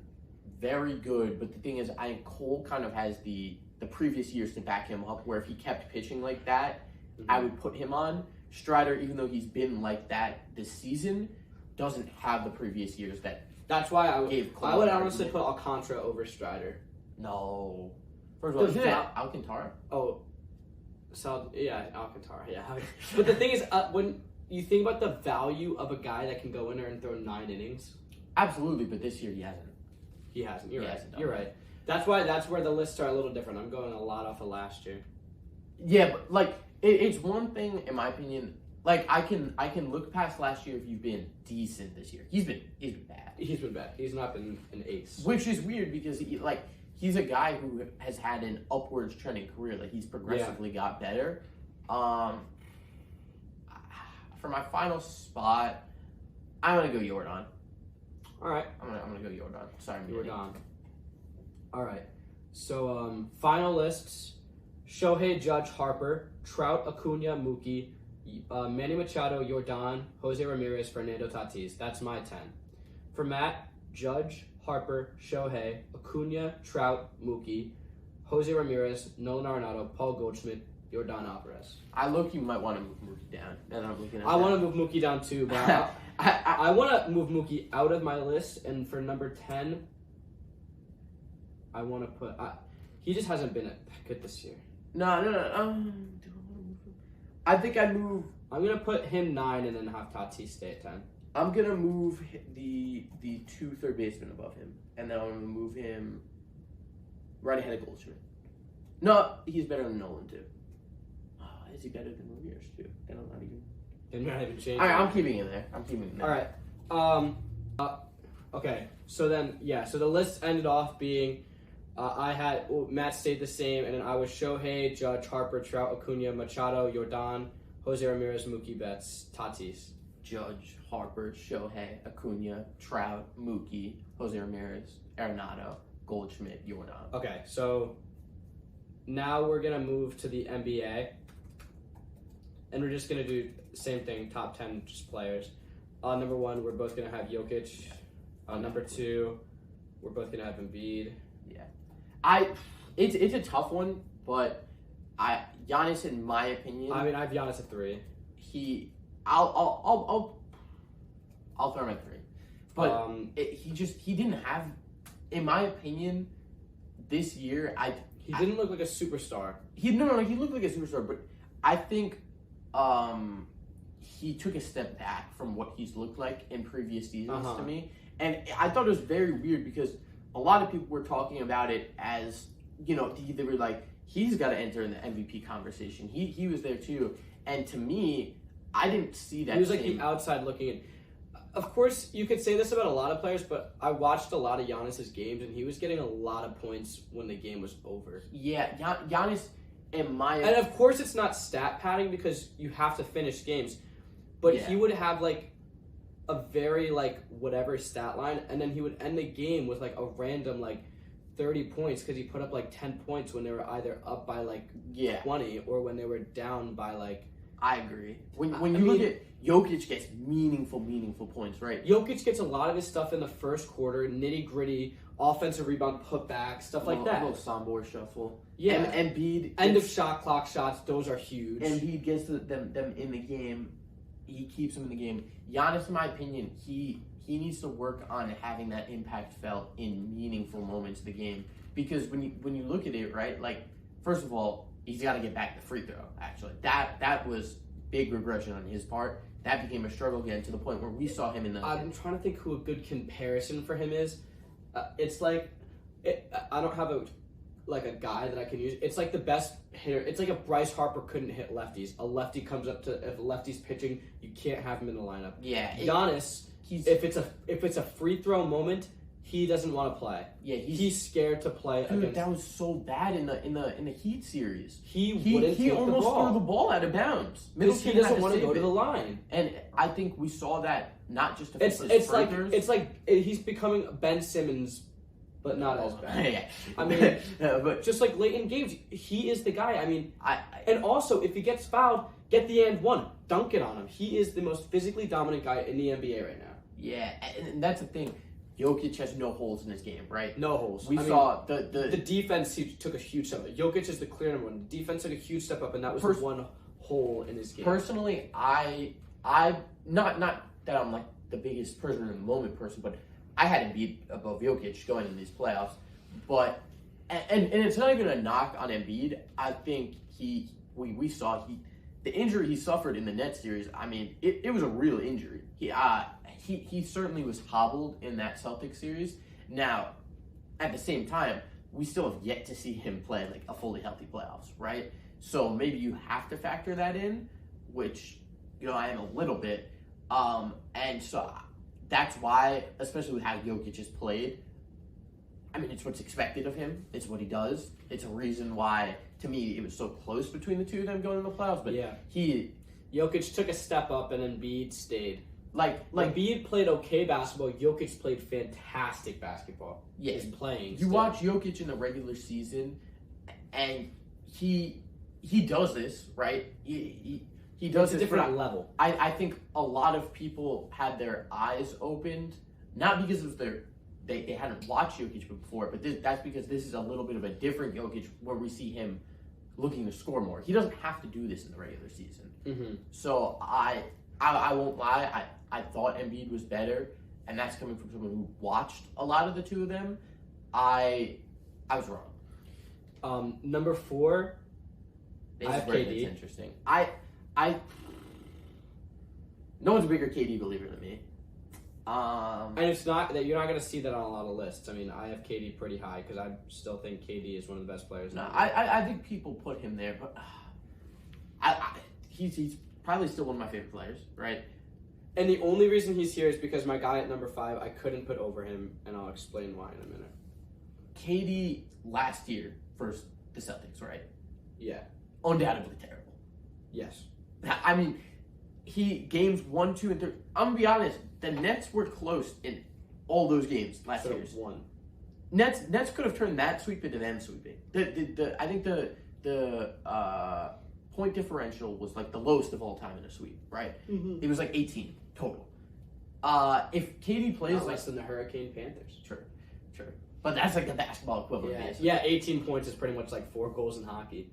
S2: very good, but the thing is, I think Cole kind of has the previous years to back him up, where if he kept pitching like that, I would put him on. Strider, even though he's been like that this season, doesn't have the previous years that.
S1: That's why I would honestly
S2: argument.
S1: put Alcantara over Strider.
S2: No. First of all,
S1: The thing-
S2: Alcantara.
S1: Oh, Alcantara, yeah. But the thing is, when you think about the value of a guy that can go in there and throw 9 innings,
S2: Absolutely, but this year he hasn't.
S1: he hasn't. You're
S2: He
S1: right.
S2: hasn't done
S1: You're
S2: that.
S1: right. That's where the lists are a little different. I'm going a lot off of last year.
S2: Yeah, but like it's one thing in my opinion. Like I can look past last year if you've been decent this year. He's been bad.
S1: He's been bad. He's not been an ace.
S2: Which is weird because he's a guy who has had an upwards trending career. Like he's progressively got better. For my final spot, I'm gonna go Jordan.
S1: All right.
S2: I'm gonna go Jordan. Sorry,
S1: Jordan. All right. So final lists: Shohei, Judge, Harper, Trout, Acuna, Mookie, Manny Machado, Jordan, Jose Ramirez, Fernando Tatis. That's my 10. For Matt, Judge, Harper, Shohei, Acuna, Trout, Mookie, Jose Ramirez, Nolan Arenado, Paul Goldschmidt, Jordan Alvarez.
S2: I look, you might want to move Mookie down. Now that I'm looking at
S1: I want to move Mookie down too, but I want to move Mookie out of my list. And for number 10, I want to put. He just hasn't been good this year.
S2: No. I think I'd move.
S1: I'm gonna put him 9 and then have Tatis stay at 10.
S2: I'm gonna move the 2 third basemen above him, and then I'm gonna move him right ahead of Goldschmidt. No, he's better than Nolan too. Oh, is he better than Ramirez too? Then I'm not even.
S1: They're not even changing.
S2: All right, I'm keeping him there.
S1: All right. Okay. So then, so the list ended off being, Matt stayed the same, and then I was Shohei, Judge, Harper, Trout, Acuna, Machado, Jordan, Jose Ramirez, Mookie Betts, Tatis.
S2: Judge, Harper, Shohei, Acuna, Trout, Mookie, Jose Ramirez, Arenado, Goldschmidt, Jordan.
S1: Okay, so now we're gonna move to the NBA, and we're just gonna do the same thing, top 10 just players. Number 1, we're both gonna have Jokic. Number 2, we're both gonna have Embiid.
S2: It's a tough one, but Giannis, in my opinion,
S1: I mean, I have Giannis at 3.
S2: I'll throw him at 3, but he didn't have, in my opinion, this year
S1: He didn't look like a superstar.
S2: He looked like a superstar, but I think he took a step back from what he's looked like in previous seasons to me, and I thought it was very weird because a lot of people were talking about it as, they were like, he's got to enter in the MVP conversation. He was there too, and to me, I didn't see that.
S1: He was like the outside looking in. Of course, you could say this about a lot of players, but I watched a lot of Giannis's games, and he was getting a lot of points when the game was over.
S2: Yeah, Giannis, and
S1: of course, it's not stat padding because you have to finish games, but he would have like a very like whatever stat line, and then he would end the game with like a random like 30 points because he put up like 10 points when they were either up by like 20 or when they were down by like.
S2: I agree. When you look at Jokic gets meaningful points, right?
S1: Jokic gets a lot of his stuff in the first quarter, nitty gritty, offensive rebound, putback, stuff like that.
S2: A little Sombor shuffle.
S1: Yeah.
S2: Embiid.
S1: End of shot clock shots, those are huge.
S2: Embiid gets them in the game. He keeps them in the game. Giannis, in my opinion, he needs to work on having that impact felt in meaningful moments of the game. Because when you look at it, right, like, first of all, he's got to get back the free throw, actually. That was big regression on his part. That became a struggle again to the point where we saw him in the...
S1: I'm trying to think who a good comparison for him is. It's like... I don't have a guy that I can use. It's like the best hitter. It's like if Bryce Harper couldn't hit lefties. A lefty comes up to... If a lefty's pitching, you can't have him in the lineup.
S2: Yeah.
S1: Giannis, if it's a free throw moment... He doesn't want to play. Yeah, he's scared to play.
S2: Dude, that was so bad in the Heat series.
S1: He
S2: almost threw the ball out of bounds.
S1: Because he doesn't want to go to the line.
S2: And I think we saw that not just to
S1: it's like he's becoming Ben Simmons, but not as bad.
S2: Yeah.
S1: I mean, but just like late in games, he is the guy. I mean, and also if he gets fouled, get the and one, dunk it on him. He is the most physically dominant guy in the NBA right now.
S2: Yeah, and that's the thing. Jokic has no holes in his game, right?
S1: No holes.
S2: We saw the
S1: defense. He took a huge step up. Jokic is the clear number one. The defense took a huge step up, and that was the one hole in his game.
S2: Personally, I not that I'm like the biggest person in the moment person, but I had Embiid above Jokic going in these playoffs. But and it's not even a knock on Embiid. I think we saw the injury he suffered in the Nets series. I mean, it was a real injury. He certainly was hobbled in that Celtics series. Now, at the same time, we still have yet to see him play like a fully healthy playoffs, right? So maybe you have to factor that in, which I am a little bit. And so that's why, especially with how Jokic has played, I mean, it's what's expected of him. It's what he does. It's a reason why, to me, it was so close between the two of them going in the playoffs. But
S1: yeah,
S2: Jokic
S1: took a step up, and Embiid stayed.
S2: Like
S1: Embiid played okay basketball. Jokic played fantastic basketball.
S2: Yeah,
S1: he's playing.
S2: You watch Jokic in the regular season, and he does this, right? He does
S1: it's
S2: this
S1: a different level.
S2: I think a lot of people had their eyes opened, not because of they hadn't watched Jokic before, but that's because this is a little bit of a different Jokic where we see him looking to score more. He doesn't have to do this in the regular season.
S1: Mm-hmm.
S2: So I won't lie. I thought Embiid was better, and that's coming from someone who watched a lot of the two of them. I was wrong.
S1: Number 4.
S2: This
S1: I have
S2: is where it
S1: KD.
S2: gets interesting. No one's a bigger KD believer than me.
S1: And it's not that you're not going to see that on a lot of lists. I mean, I have KD pretty high because I still think KD is one of the best players.
S2: No, I think people put him there, but he's probably still one of my favorite players, right?
S1: And the only reason he's here is because my guy at number 5 I couldn't put over him, and I'll explain why in a minute.
S2: KD last year for the Celtics, right?
S1: Yeah.
S2: Undoubtedly terrible.
S1: Yes.
S2: I mean, games 1, 2, and 3. I'm gonna be honest. The Nets were close in all those games last year.
S1: Won.
S2: Nets could have turned that sweep into them sweeping. I think the point differential was like the lowest of all time in a sweep, right?
S1: Mm-hmm.
S2: It was like 18 total. If KD plays
S1: Not
S2: like
S1: less than the Hurricane Panthers.
S2: Sure, but that's like the basketball equivalent.
S1: Yeah, 18 points is pretty much like 4 goals in hockey.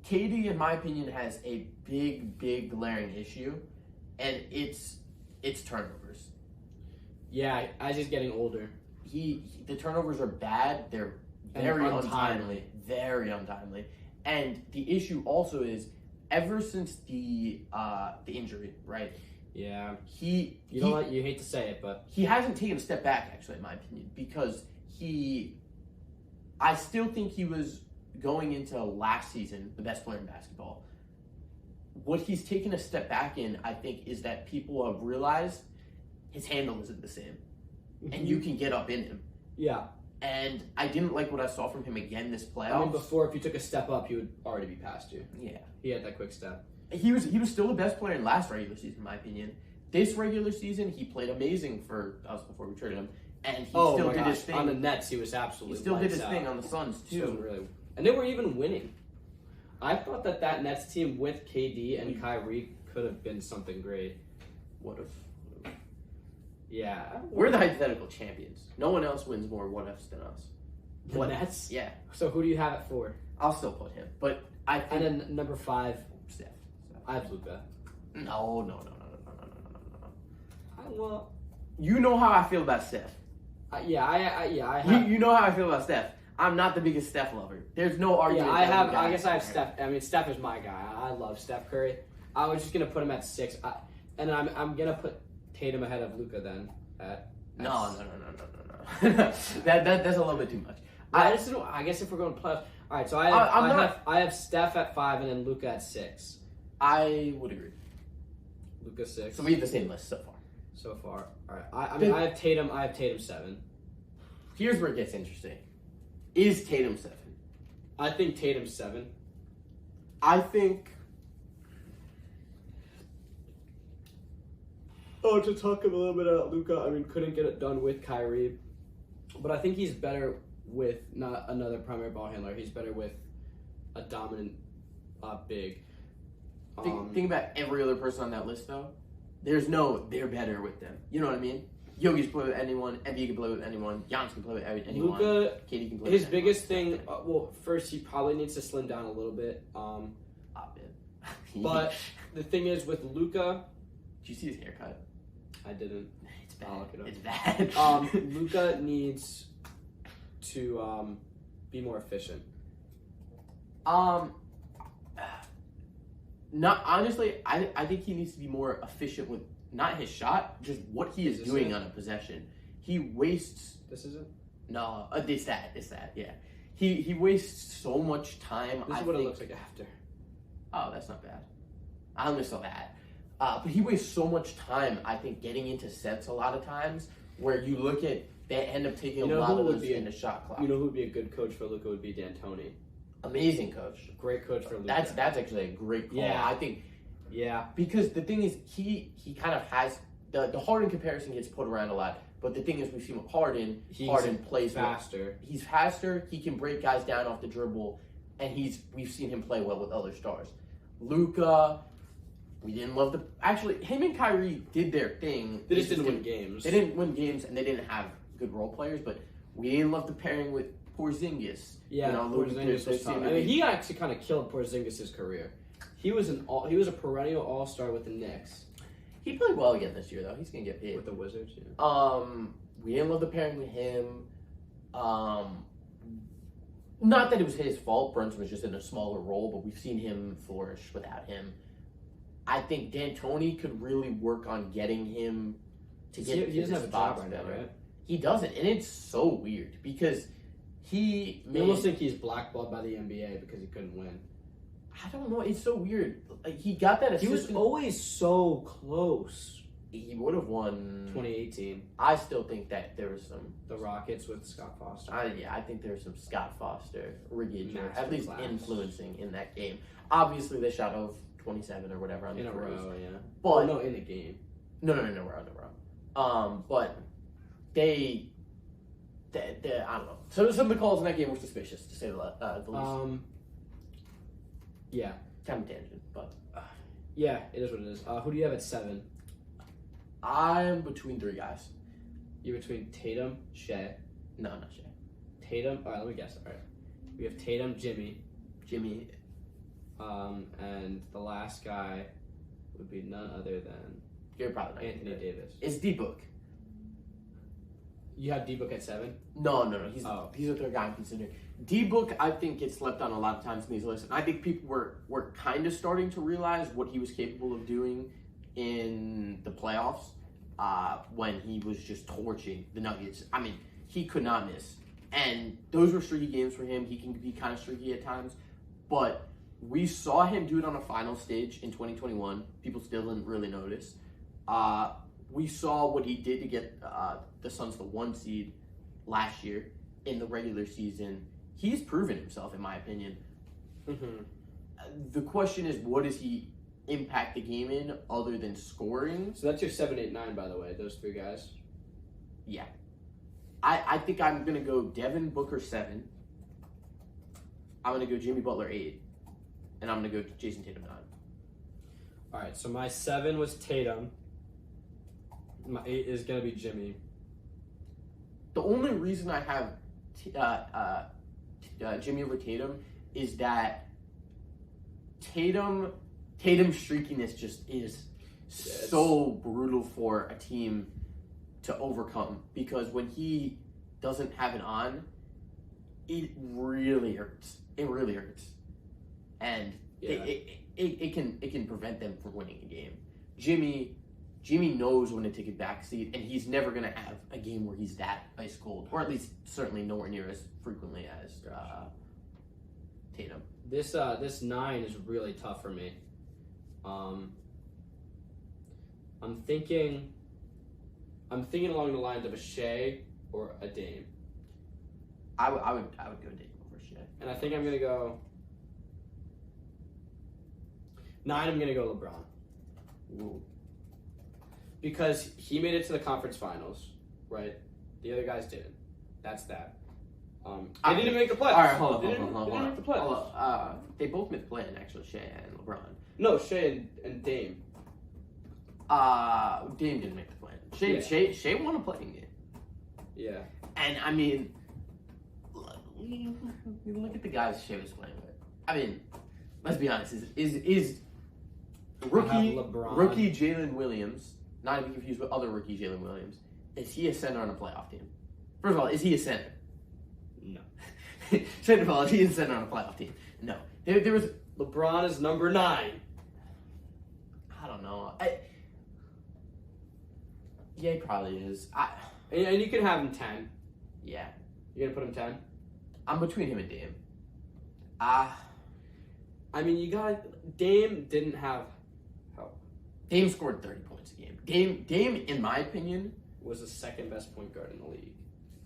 S2: KD, in my opinion, has a big glaring issue, and it's turnovers.
S1: Yeah, as he's getting older.
S2: The turnovers are bad. They're very untimely. Very untimely. And the issue also is, ever since the injury, right?
S1: Yeah. You hate to say it, but
S2: he hasn't taken a step back, actually, in my opinion, because I still think he was going into last season the best player in basketball. What he's taken a step back in, I think, is that people have realized his handle isn't the same, and you can get up in him.
S1: Yeah.
S2: And I didn't like what I saw from him again this playoffs.
S1: I mean, before, if you took a step up, he would already be past you.
S2: Yeah.
S1: He had that quick step.
S2: He was still the best player in last regular season, in my opinion. This regular season, he played amazing for us before we traded him, and he still did his thing.
S1: On the Nets, he was absolutely
S2: He still did his thing on the Suns, too.
S1: And they were even winning. I thought that Nets team with KD and Kyrie could have been something great.
S2: What if?
S1: Yeah.
S2: We're the hypothetical champions. No one else wins more what-ifs than us.
S1: The Nets?
S2: Yeah.
S1: So who do you have it for?
S2: I'll still put him, but I think...
S1: And then number 5,
S2: Steph.
S1: I have Luka.
S2: No.
S1: Well,
S2: you know how I feel about Steph.
S1: I have...
S2: You know how I feel about Steph. I'm not the biggest Steph lover. There's no argument.
S1: Yeah, I guess I have Steph. I mean, Steph is my guy. I love Steph Curry. I was just gonna put him at 6, and I'm gonna put Tatum ahead of Luka then.
S2: No. That's a little bit too much.
S1: I guess if we're going to playoffs, all right. So I have Steph at 5 and then Luka at 6.
S2: I would agree.
S1: Luka 6.
S2: So we have the same list so far.
S1: All right. I have Tatum. I have Tatum 7.
S2: Here's where it gets interesting. Is Tatum 7?
S1: I think Tatum's 7.
S2: I think.
S1: Oh, to talk a little bit about Luka, I mean, couldn't get it done with Kyrie, but I think he's better with not another primary ball handler. He's better with a dominant big.
S2: Think about every other person on that list, though. There's no, they're better with them. You know what I mean? Yogi can play with anyone. Embiid can play with anyone. Giannis can play with anyone.
S1: Luka,
S2: KD can play
S1: his
S2: with
S1: biggest
S2: anyone.
S1: thing. Well, first he probably needs to slim down a little bit. But the thing is with Luka,
S2: did you see his haircut?
S1: I didn't.
S2: It's bad.
S1: I'll look it up.
S2: It's bad.
S1: Luka needs to be more efficient.
S2: Not honestly. I think he needs to be more efficient with not his shot, just what he is doing on a possession. He wastes.
S1: This is it.
S2: No, it's that. Yeah. He wastes so much time.
S1: This is what it looks like after.
S2: Oh, that's not bad. I only saw that. But he wastes so much time, I think, getting into sets a lot of times where you look at, they end up taking a lot of those in the shot clock.
S1: You know who would be a good coach for Luka would be D'Antoni.
S2: Amazing coach.
S1: Great coach for Luka.
S2: That's actually a great call.
S1: Yeah.
S2: I think.
S1: Yeah.
S2: Because the thing is, he kind of has, the Harden comparison gets put around a lot, but the thing is, we've seen with Harden plays
S1: faster.
S2: He's faster, he can break guys down off the dribble, and we've seen him play well with other stars. Luka, we didn't love actually, him and Kyrie did their thing.
S1: They just didn't win games.
S2: They didn't win games, and they didn't have good role players, but we didn't love the pairing with Porzingis.
S1: Yeah, Porzingis was tough. I mean, he actually kind of killed Porzingis' career. He was a perennial all-star with the Knicks.
S2: He played well again this year, though. He's gonna get paid
S1: with the Wizards. Yeah.
S2: We didn't love the pairing with him. Not that it was his fault. Brunson was just in a smaller role, but we've seen him flourish without him. I think D'Antoni could really work on getting him to get.
S1: He doesn't have a job right now, right?
S2: He doesn't, and it's so weird because
S1: I almost think he's blackballed by the NBA because he couldn't win.
S2: I don't know. It's so weird. Like he got that assistant.
S1: He was always so close.
S2: He would have won
S1: 2018.
S2: I still think that there was some
S1: the Rockets with Scott Foster.
S2: I think there was some Scott Foster riggage, or at least
S1: class.
S2: influencing in that game. Obviously, they shot of 27 or whatever on
S1: in
S2: the
S1: a row, yeah.
S2: But
S1: no, in the game.
S2: No, row. But they I don't know. So some of the calls in that game were suspicious, to say the least.
S1: Yeah.
S2: Kind of tangent, but
S1: yeah, it is what it is. Who do you have at 7?
S2: I'm between 3 guys.
S1: You're between Tatum, Shea.
S2: No, not Shea.
S1: Tatum. All right, let me guess. All right, we have Tatum, Jimmy, and the last guy would be none other than
S2: you're probably not
S1: Anthony Davis.
S2: It's D-Book.
S1: You have D-Book at 7?
S2: No. He's the third guy I'm considering. D-Book, I think, gets slept on a lot of times in these lists. And I think people were kind of starting to realize what he was capable of doing in the playoffs when he was just torching the Nuggets. I mean, he could not miss. And those were streaky games for him. He can be kind of streaky at times. But we saw him do it on a final stage in 2021. People still didn't really notice. We saw what he did to get the Suns the 1 seed last year in the regular season. He's proven himself, in my opinion.
S1: Mm-hmm.
S2: The question is, what does he impact the game in other than scoring?
S1: So that's your 7, 8, 9, by the way, those 3 guys.
S2: Yeah. I think I'm going to go Devin Booker 7. I'm going to go Jimmy Butler 8. And I'm going to go Jason Tatum 9.
S1: All right, so my 7 was Tatum. My 8 is going to be Jimmy.
S2: The only reason I have Jimmy over Tatum is that Tatum's streakiness just is so brutal for a team to overcome, because when he doesn't have it on, it really hurts. It really hurts, and it can prevent them from winning a game. Jimmy knows when to take a backseat, and he's never going to have a game where he's that ice cold, or at least certainly nowhere near as frequently as Tatum.
S1: This 9 is really tough for me. I'm thinking along the lines of a Shea or a Dame.
S2: I would go Dame over Shea.
S1: And I think I'm gonna go 9. I'm gonna go LeBron.
S2: Ooh.
S1: Because he made it to the conference finals, right? The other guys didn't. That's that. They didn't make the playoffs.
S2: All right, hold on.
S1: They didn't make the playoffs.
S2: They both made the play in, actually, Shea and LeBron.
S1: No, Shea and Dame.
S2: Dame didn't make the play. Shea won a playing game.
S1: Yeah.
S2: And I mean, look at the guys Shea was playing with. I mean, let's be honest. Is rookie Jalen Williams, not to be confused with other rookie Jalen Williams, is he a center on a playoff team? First of all, is he a center?
S1: No.
S2: Second of all, is he a center on a playoff team? No. There was
S1: LeBron is number 9.
S2: I don't know. Yeah, he probably is.
S1: And you can have him 10.
S2: Yeah.
S1: You're gonna put him 10?
S2: I'm between him and Dame.
S1: I mean, Dame didn't have help.
S2: Dame scored 30 points a game. Dame, in my opinion,
S1: was the second best point guard in the league.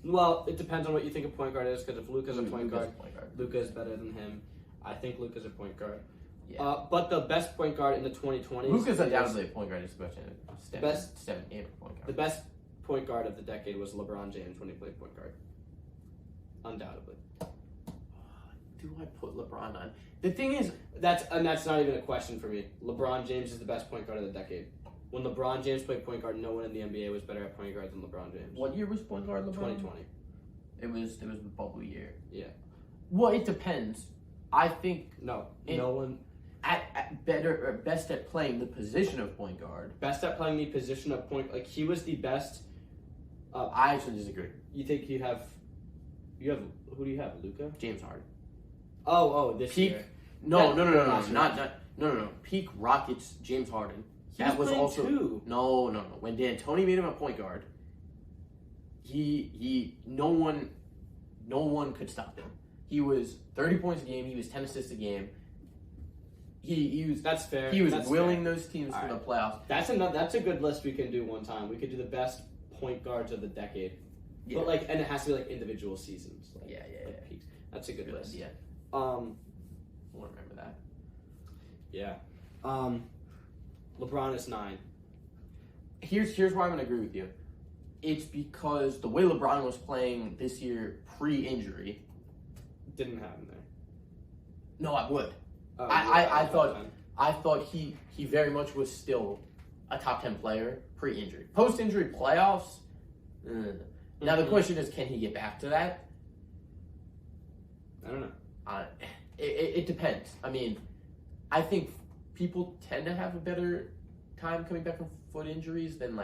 S1: Well, it depends on what you think a point guard is, because if Luka's a point guard, Luka is better than him. I think Luka's a point guard. Yeah. But the best point guard in the 2020s...
S2: Luka's undoubtedly a point guard. It's a question of Steph point guard.
S1: The best point guard of the decade was LeBron James when he played point guard. Undoubtedly.
S2: Do I put LeBron on? The thing is...
S1: That's not even a question for me. LeBron James is the best point guard of the decade. When LeBron James played point guard, no one in the NBA was better at point guard than LeBron James.
S2: What year was point guard LeBron?
S1: 2020.
S2: It was the bubble year.
S1: Yeah.
S2: Well, it depends. I think...
S1: No one...
S2: At better or best at playing the position of point guard.
S1: Best at playing the position of point... Like, he was the best...
S2: I actually disagree.
S1: You think you have... Who do you have? Luka?
S2: James Harden.
S1: This
S2: Peak,
S1: year.
S2: No. Peak Rockets, James Harden.
S1: That was also
S2: two. No. When D'Antoni made him a point guard, no one could stop him. He was 30 points a game. He was 10 assists a game. He was.
S1: That's fair.
S2: He was willing those teams to the playoffs.
S1: That's a good list we can do one time. We could do the best point guards of the decade. Yeah. But and it has to be individual seasons.
S2: Yeah.
S1: Peaks. That's a good list.
S2: Yeah. We'll remember that.
S1: Yeah. LeBron is 9.
S2: Here's where I'm going to agree with you. It's because the way LeBron was playing this year pre-injury...
S1: Didn't have him there.
S2: No, I would. I thought he very much was still a top 10 player pre-injury. Post-injury playoffs... Now the question is, can he get back to that?
S1: I don't know.
S2: It depends. I mean, I think people tend to have a better time coming back from foot injuries than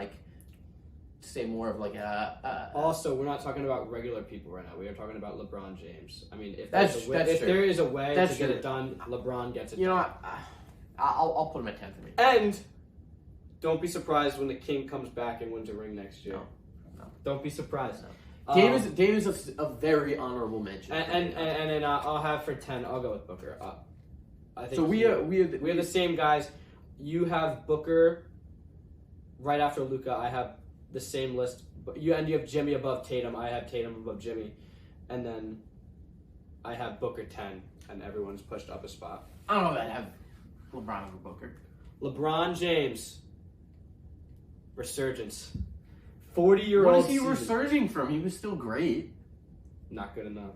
S2: say more of a.
S1: Also, we're not talking about regular people right now. We are talking about LeBron James. I mean, if
S2: there
S1: is a way to get it done, LeBron gets it done.
S2: You know what? I'll put him at 10 for me.
S1: And don't be surprised when the King comes back and wins a ring next year.
S2: No.
S1: Don't be surprised.
S2: No. Dame is a very honorable mention.
S1: And then I'll have for 10. I'll go with Booker. I think
S2: so we are
S1: the same guys. You have Booker right after Luka. I have the same list. You have Jimmy above Tatum. I have Tatum above Jimmy, and then I have Booker 10, and everyone's pushed up a spot.
S2: I don't know if I have LeBron over Booker.
S1: LeBron James resurgence. 40-year-old.
S2: What is he resurging from? He was still great.
S1: Not good enough.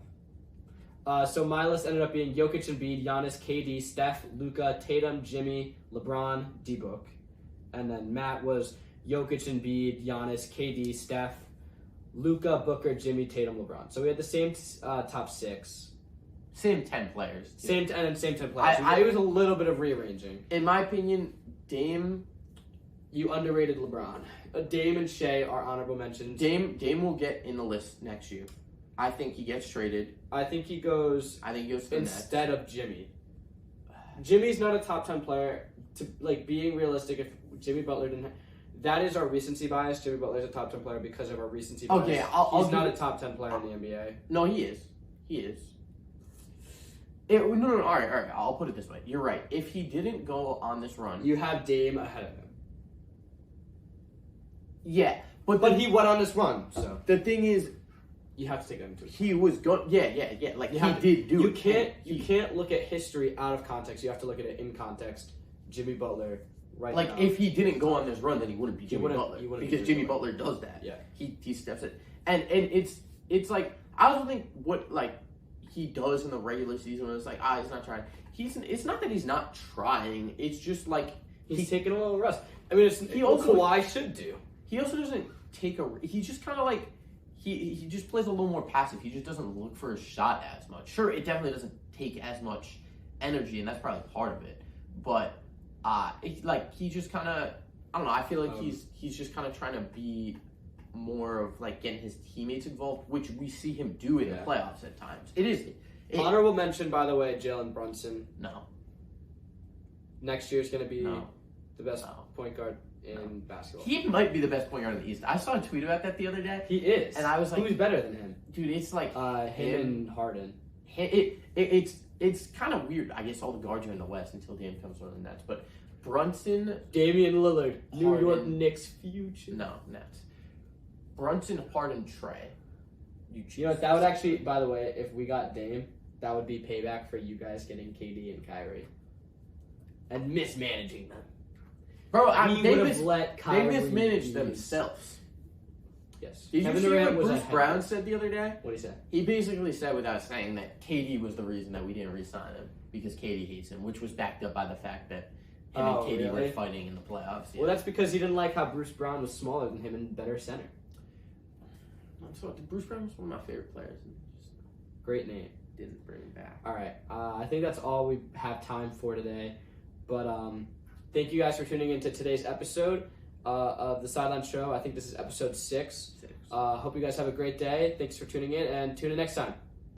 S1: So my list ended up being Jokic, Embiid, Giannis, KD, Steph, Luka, Tatum, Jimmy, LeBron, D-Book. And then Matt was Jokic, Embiid, Giannis, KD, Steph, Luka, Booker, Jimmy, Tatum, LeBron. So we had the same top 6.
S2: Same 10 players.
S1: Same 10 players. It was a little bit of rearranging.
S2: In my opinion, Dame...
S1: You underrated LeBron. Dame and Shea are honorable mentions.
S2: Dame will get in the list next year. I think he gets traded.
S1: I think he goes instead of Jimmy. Jimmy's not a top 10 player. To being realistic, if Jimmy Butler didn't, that is our recency bias. Jimmy Butler's a top 10 player because of our recency bias.
S2: Okay,
S1: he's not a top 10 player in the NBA.
S2: No, he is. No. All right. I'll put it this way. You're right. If he didn't go on this run,
S1: you have Dame ahead of him.
S2: Yeah,
S1: but he went on this run. So
S2: the thing is,
S1: you have to take that into account.
S2: He was going. Yeah. You
S1: can't look at history out of context. You have to look at it in context. Jimmy Butler, right now.
S2: If he didn't go on this run, then he wouldn't be Jimmy Butler. Because Jimmy Butler does that.
S1: Yeah.
S2: He steps in, and it's I also think what he does in the regular season when it's he's not trying. It's not that he's not trying. It's just
S1: he's taking a little rest. I mean, Kawhi should do.
S2: he also doesn't take he just kind of like, he just plays a little more passive. He just doesn't look for a shot as much. Sure, it definitely doesn't take as much energy, and that's probably part of it. But, he just kind of, I don't know, I feel like he's just kind of trying to be more of, like, getting his teammates involved, which we see him do in the playoffs at times.
S1: Honorable mention, by the way, Jalen Brunson.
S2: No.
S1: Next year's going to be the best point guard in basketball.
S2: He might be the best point guard in the East. I saw a tweet about that the other day.
S1: He is.
S2: And I was like,
S1: who's better than him?
S2: Dude, it's like
S1: him and Harden.
S2: It's kind of weird. I guess all the guards are in the West until Dame comes on the Nets. But Brunson,
S1: Damian Lillard, New
S2: Harden,
S1: York Knicks future.
S2: No, Nets. Brunson, Harden, Trey.
S1: You know what? That would actually, by the way, if we got Dame, that would be payback for you guys getting KD and Kyrie and mismanaging them.
S2: Bro,
S1: they
S2: mismanaged themselves.
S1: Yes.
S2: Did you see what Bruce Brown said the other day?
S1: What did he say?
S2: He basically said, without saying, that KD was the reason that we didn't re-sign him because KD hates him, which was backed up by the fact that him and KD were fighting in the playoffs. Yeah.
S1: Well, that's because he didn't like how Bruce Brown was smaller than him and better center.
S2: So Bruce Brown was one of my favorite players.
S1: Great name.
S2: Didn't bring him back.
S1: All right. I think that's all we have time for today. But thank you guys for tuning into today's episode of the Sideline Show. I think this is episode 6. Hope you guys have a great day. Thanks for tuning in, and tune in next time.